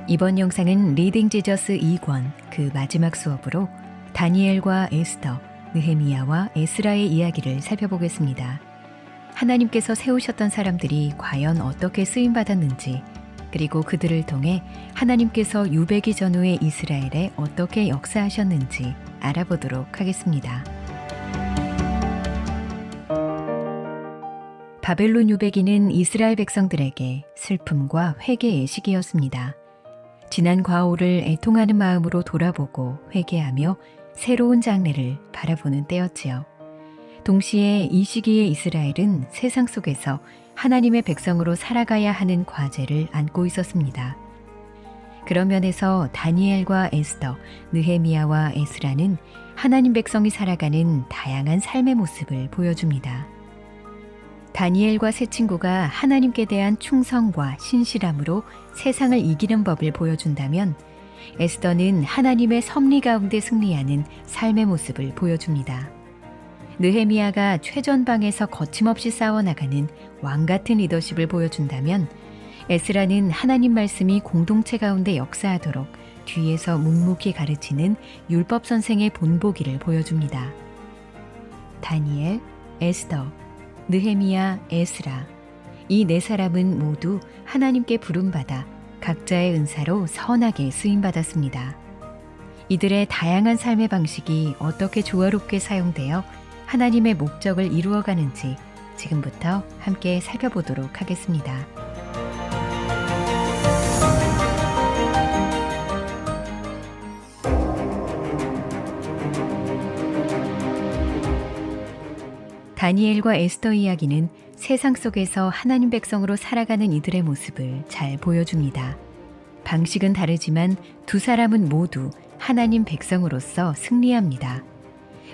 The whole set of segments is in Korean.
이번 영상은 리딩 지저스 2권 그 마지막 수업으로 다니엘과 에스더, 느헤미야와 에스라의 이야기를 살펴보겠습니다. 하나님께서 세우셨던 사람들이 과연 어떻게 쓰임받았는지, 그리고 그들을 통해 하나님께서 유배기 전후의 이스라엘에 어떻게 역사하셨는지 알아보도록 하겠습니다. 바벨론 유배기는 이스라엘 백성들에게 슬픔과 회개의 시기였습니다. 지난 과오를 애통하는 마음으로 돌아보고 회개하며 새로운 장래를 바라보는 때였지요. 동시에 이 시기에 이스라엘은 세상 속에서 하나님의 백성으로 살아가야 하는 과제를 안고 있었습니다. 그런 면에서 다니엘과 에스더, 느헤미야와 에스라는 하나님 백성이 살아가는 다양한 삶의 모습을 보여줍니다. 다니엘과 세 친구가 하나님께 대한 충성과 신실함으로 세상을 이기는 법을 보여준다면, 에스더는 하나님의 섭리 가운데 승리하는 삶의 모습을 보여줍니다. 느헤미야가 최전방에서 거침없이 싸워나가는 왕같은 리더십을 보여준다면, 에스라는 하나님 말씀이 공동체 가운데 역사하도록 뒤에서 묵묵히 가르치는 율법 선생의 본보기를 보여줍니다. 다니엘, 에스더, 느헤미야, 에스라, 이 네 사람은 모두 하나님께 부름받아 각자의 은사로 선하게 쓰임받았습니다. 이들의 다양한 삶의 방식이 어떻게 조화롭게 사용되어 하나님의 목적을 이루어가는지 지금부터 함께 살펴보도록 하겠습니다. 다니엘과 에스더 이야기는 세상 속에서 하나님 백성으로 살아가는 이들의 모습을 잘 보여줍니다. 방식은 다르지만 두 사람은 모두 하나님 백성으로서 승리합니다.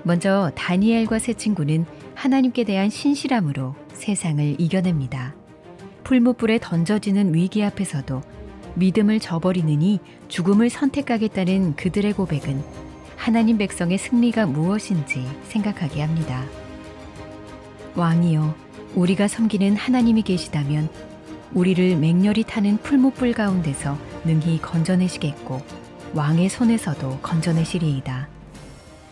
먼저 다니엘과 세 친구는 하나님께 대한 신실함으로 세상을 이겨냅니다. 풀무불에 던져지는 위기 앞에서도 믿음을 저버리느니 죽음을 선택하겠다는 그들의 고백은 하나님 백성의 승리가 무엇인지 생각하게 합니다. 왕이여, 우리가 섬기는 하나님이 계시다면 우리를 맹렬히 타는 풀무불 가운데서 능히 건져내시겠고 왕의 손에서도 건져내시리이다.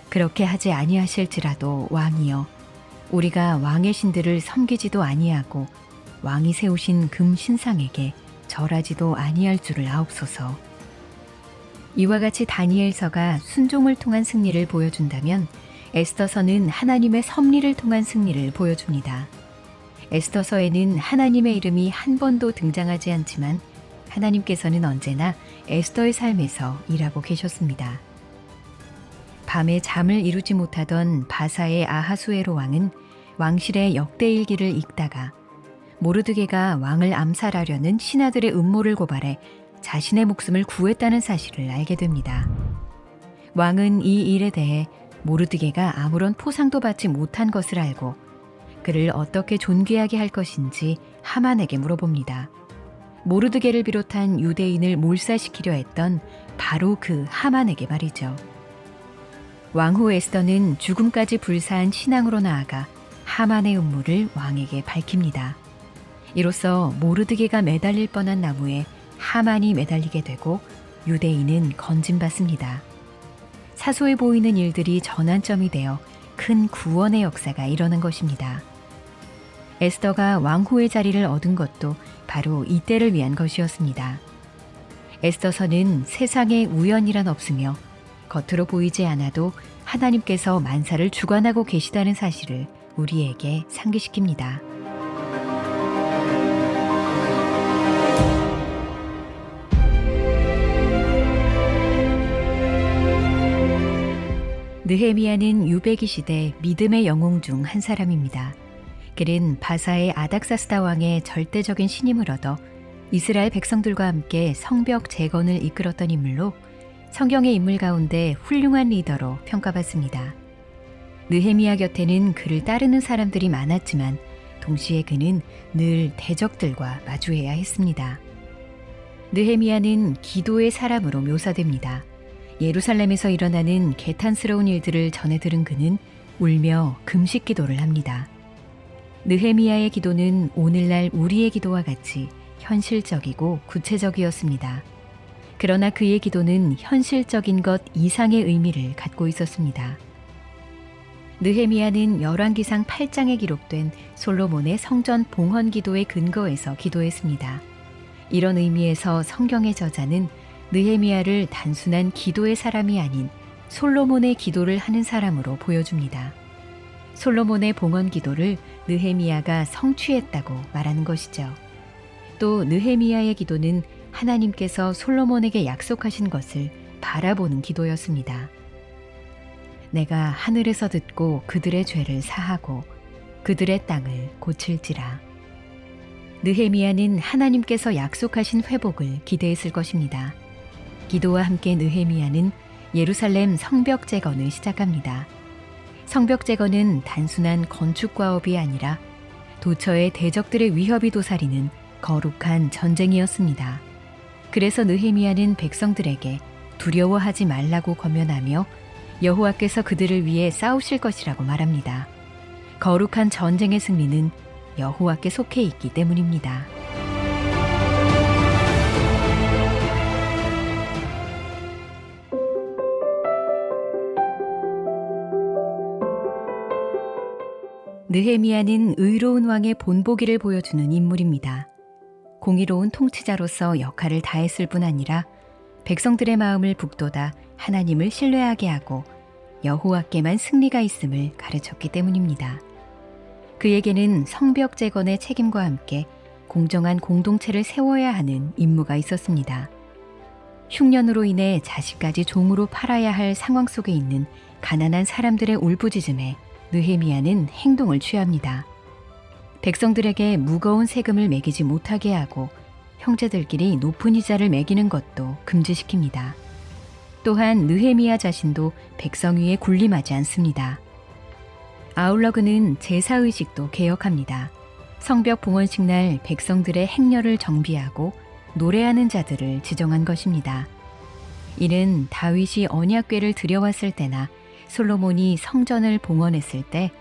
그렇게 하지 아니하실지라도 왕이여, 우리가 왕의 신들을 섬기지도 아니하고 왕이 세우신 금 신상에게 절하지도 아니할 줄을 아옵소서. 이와 같이 다니엘서가 순종을 통한 승리를 보여준다면, 에스더서는 하나님의 섭리를 통한 승리를 보여줍니다. 에스더서에는 하나님의 이름이 한 번도 등장하지 않지만 하나님께서는 언제나 에스더의 삶에서 일하고 계셨습니다. 밤에 잠을 이루지 못하던 바사의 아하수에로 왕은 왕실의 역대일기를 읽다가 모르드게가 왕을 암살하려는 신하들의 음모를 고발해 자신의 목숨을 구했다는 사실을 알게 됩니다. 왕은 이 일에 대해 모르드게가 아무런 포상도 받지 못한 것을 알고 그를 어떻게 존귀하게 할 것인지 하만에게 물어봅니다. 모르드게를 비롯한 유대인을 몰살시키려 했던 바로 그 하만에게 말이죠. 왕후 에스더는 죽음까지 불사한 신앙으로 나아가 하만의 음모를 왕에게 밝힙니다. 이로써 모르드게가 매달릴 뻔한 나무에 하만이 매달리게 되고 유대인은 건진받습니다. 사소해 보이는 일들이 전환점이 되어 큰 구원의 역사가 일어난 것입니다. 에스더가 왕후의 자리를 얻은 것도 바로 이때를 위한 것이었습니다. 에스더서는 세상에 우연이란 없으며 겉으로 보이지 않아도 하나님께서 만사를 주관하고 계시다는 사실을 우리에게 상기시킵니다. 느헤미야는 유배기 시대 믿음의 영웅 중 한 사람입니다. 그는 바사의 아닥사스다 왕의 절대적인 신임을 얻어 이스라엘 백성들과 함께 성벽 재건을 이끌었던 인물로 성경의 인물 가운데 훌륭한 리더로 평가받습니다. 느헤미야 곁에는 그를 따르는 사람들이 많았지만 동시에 그는 늘 대적들과 마주해야 했습니다. 느헤미야는 기도의 사람으로 묘사됩니다. 예루살렘에서 일어나는 개탄스러운 일들을 전해 들은 그는 울며 금식 기도를 합니다. 느헤미야의 기도는 오늘날 우리의 기도와 같이 현실적이고 구체적이었습니다. 그러나 그의 기도는 현실적인 것 이상의 의미를 갖고 있었습니다. 느헤미야는 열왕기상 8장에 기록된 솔로몬의 성전 봉헌 기도의 근거에서 기도했습니다. 이런 의미에서 성경의 저자는 느헤미야를 단순한 기도의 사람이 아닌 솔로몬의 기도를 하는 사람으로 보여줍니다. 솔로몬의 봉헌 기도를 느헤미야가 성취했다고 말하는 것이죠. 또 느헤미야의 기도는 하나님께서 솔로몬에게 약속하신 것을 바라보는 기도였습니다. 내가 하늘에서 듣고 그들의 죄를 사하고 그들의 땅을 고칠지라. 느헤미야는 하나님께서 약속하신 회복을 기대했을 것입니다. 기도와 함께 느헤미야는 예루살렘 성벽 재건을 시작합니다. 성벽 재건은 단순한 건축 과업이 아니라 도처의 대적들의 위협이 도사리는 거룩한 전쟁이었습니다. 그래서 느헤미야는 백성들에게 두려워하지 말라고 권면하며 여호와께서 그들을 위해 싸우실 것이라고 말합니다. 거룩한 전쟁의 승리는 여호와께 속해 있기 때문입니다. 느헤미야는 의로운 왕의 본보기를 보여주는 인물입니다. 공의로운 통치자로서 역할을 다했을 뿐 아니라 백성들의 마음을 북돋아 하나님을 신뢰하게 하고 여호와께만 승리가 있음을 가르쳤기 때문입니다. 그에게는 성벽 재건의 책임과 함께 공정한 공동체를 세워야 하는 임무가 있었습니다. 흉년으로 인해 자식까지 종으로 팔아야 할 상황 속에 있는 가난한 사람들의 울부짖음에 느헤미야는 행동을 취합니다. 백성들에게 무거운 세금을 매기지 못하게 하고 형제들끼리 높은 이자를 매기는 것도 금지시킵니다. 또한 느헤미야 자신도 백성 위에 군림하지 않습니다. 아울러 그는 제사의식도 개혁합니다. 성벽 봉헌식 날 백성들의 행렬을 정비하고 노래하는 자들을 지정한 것입니다. 이는 다윗이 언약궤를 들여왔을 때나 솔로몬이 성전을 봉헌했을 때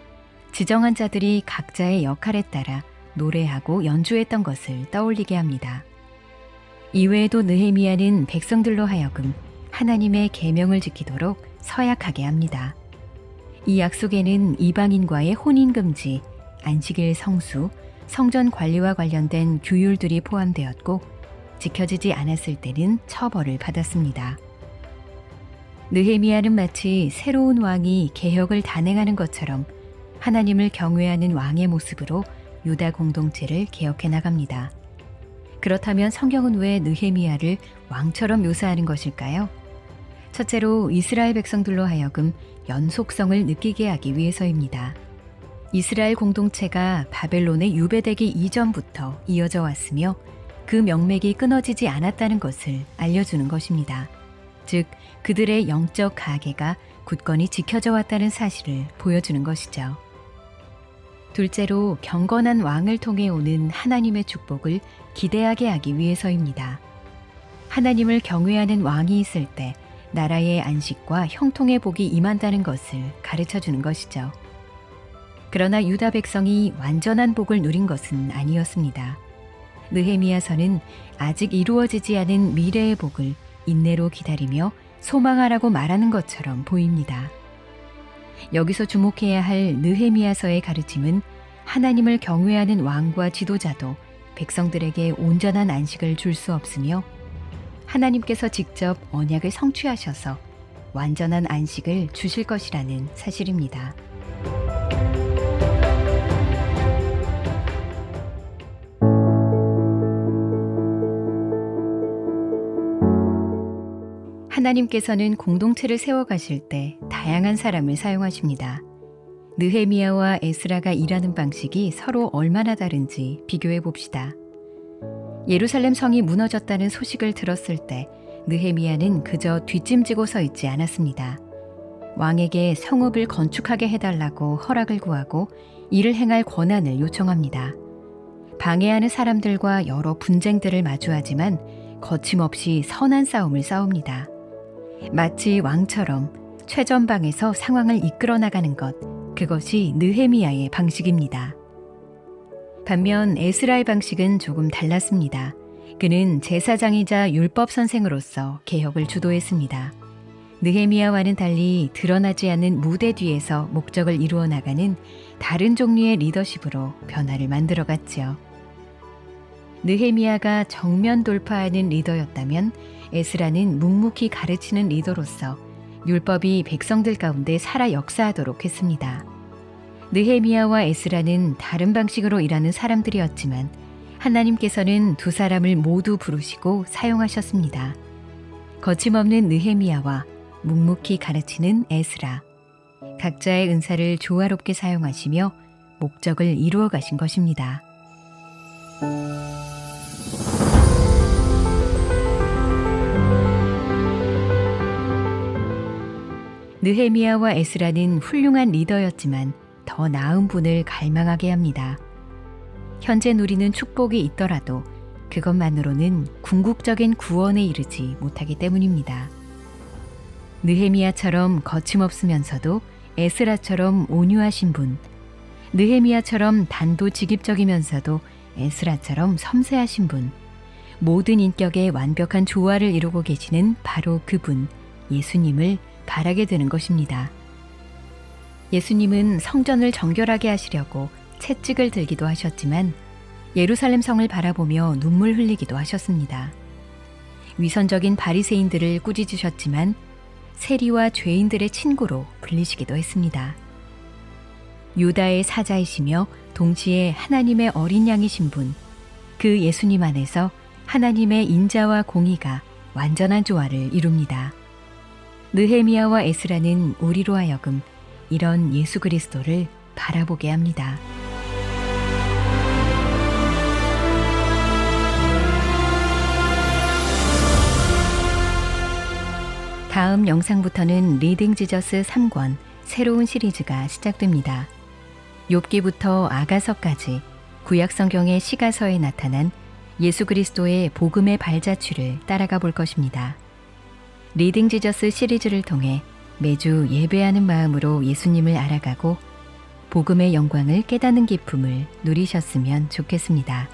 지정한 자들이 각자의 역할에 따라 노래하고 연주했던 것을 떠올리게 합니다. 이외에도 느헤미야는 백성들로 하여금 하나님의 계명을 지키도록 서약하게 합니다. 이 약속에는 이방인과의 혼인 금지, 안식일 성수, 성전 관리와 관련된 규율들이 포함되었고 지켜지지 않았을 때는 처벌을 받았습니다. 느헤미야는 마치 새로운 왕이 개혁을 단행하는 것처럼 하나님을 경외하는 왕의 모습으로 유다 공동체를 개혁해 나갑니다. 그렇다면 성경은 왜 느헤미야를 왕처럼 묘사하는 것일까요? 첫째로 이스라엘 백성들로 하여금 연속성을 느끼게 하기 위해서입니다. 이스라엘 공동체가 바벨론에 유배되기 이전부터 이어져 왔으며 그 명맥이 끊어지지 않았다는 것을 알려주는 것입니다. 즉, 그들의 영적 가계가 굳건히 지켜져 왔다는 사실을 보여주는 것이죠. 둘째로 경건한 왕을 통해 오는 하나님의 축복을 기대하게 하기 위해서입니다. 하나님을 경외하는 왕이 있을 때 나라의 안식과 형통의 복이 임한다는 것을 가르쳐주는 것이죠. 그러나 유다 백성이 완전한 복을 누린 것은 아니었습니다. 느헤미야서는 아직 이루어지지 않은 미래의 복을 인내로 기다리며 소망하라고 말하는 것처럼 보입니다. 여기서 주목해야 할 느헤미야서의 가르침은 하나님을 경외하는 왕과 지도자도 백성들에게 온전한 안식을 줄 수 없으며 하나님께서 직접 언약을 성취하셔서 완전한 안식을 주실 것이라는 사실입니다. 하나님께서는 공동체를 세워가실 때 다양한 사람을 사용하십니다. 느헤미야와 에스라가 일하는 방식이 서로 얼마나 다른지 비교해 봅시다. 예루살렘 성이 무너졌다는 소식을 들었을 때 느헤미야는 그저 뒷짐지고 서 있지 않았습니다. 왕에게 성읍을 건축하게 해달라고 허락을 구하고 이를 행할 권한을 요청합니다. 방해하는 사람들과 여러 분쟁들을 마주하지만 거침없이 선한 싸움을 싸웁니다. 마치 왕처럼 최전방에서 상황을 이끌어 나가는 것, 그것이 느헤미야의 방식입니다. 반면 에스라의 방식은 조금 달랐습니다. 그는 제사장이자 율법 선생으로서 개혁을 주도했습니다. 느헤미야와는 달리 드러나지 않는 무대 뒤에서 목적을 이루어 나가는 다른 종류의 리더십으로 변화를 만들어갔지요. 느헤미야가 정면 돌파하는 리더였다면 에스라는 묵묵히 가르치는 리더로서 율법이 백성들 가운데 살아 역사하도록 했습니다. 느헤미야와 에스라는 다른 방식으로 일하는 사람들이었지만 하나님께서는 두 사람을 모두 부르시고 사용하셨습니다. 거침없는 느헤미야와 묵묵히 가르치는 에스라, 각자의 은사를 조화롭게 사용하시며 목적을 이루어 가신 것입니다. 느헤미야와 에스라는 훌륭한 리더였지만 더 나은 분을 갈망하게 합니다. 현재 누리는 축복이 있더라도 그것만으로는 궁극적인 구원에 이르지 못하기 때문입니다. 느헤미야처럼 거침없으면서도 에스라처럼 온유하신 분, 느헤미야처럼 단도직입적이면서도 에스라처럼 섬세하신 분, 모든 인격의 완벽한 조화를 이루고 계시는 바로 그분, 예수님을 바라게 되는 것입니다. 예수님은 성전을 정결하게 하시려고 채찍을 들기도 하셨지만 예루살렘 성을 바라보며 눈물 흘리기도 하셨습니다. 위선적인 바리새인들을 꾸짖으셨지만 세리와 죄인들의 친구로 불리시기도 했습니다. 유다의 사자이시며 동시에 하나님의 어린 양이신 분, 그 예수님 안에서 하나님의 인자와 공의가 완전한 조화를 이룹니다. 느헤미야와 에스라는 우리로 하여금 이런 예수 그리스도를 바라보게 합니다. 다음 영상부터는 리딩 지저스 3권 새로운 시리즈가 시작됩니다. 욥기부터 아가서까지 구약 성경의 시가서에 나타난 예수 그리스도의 복음의 발자취를 따라가 볼 것입니다. 리딩 지저스 시리즈를 통해 매주 예배하는 마음으로 예수님을 알아가고 복음의 영광을 깨닫는 기쁨을 누리셨으면 좋겠습니다.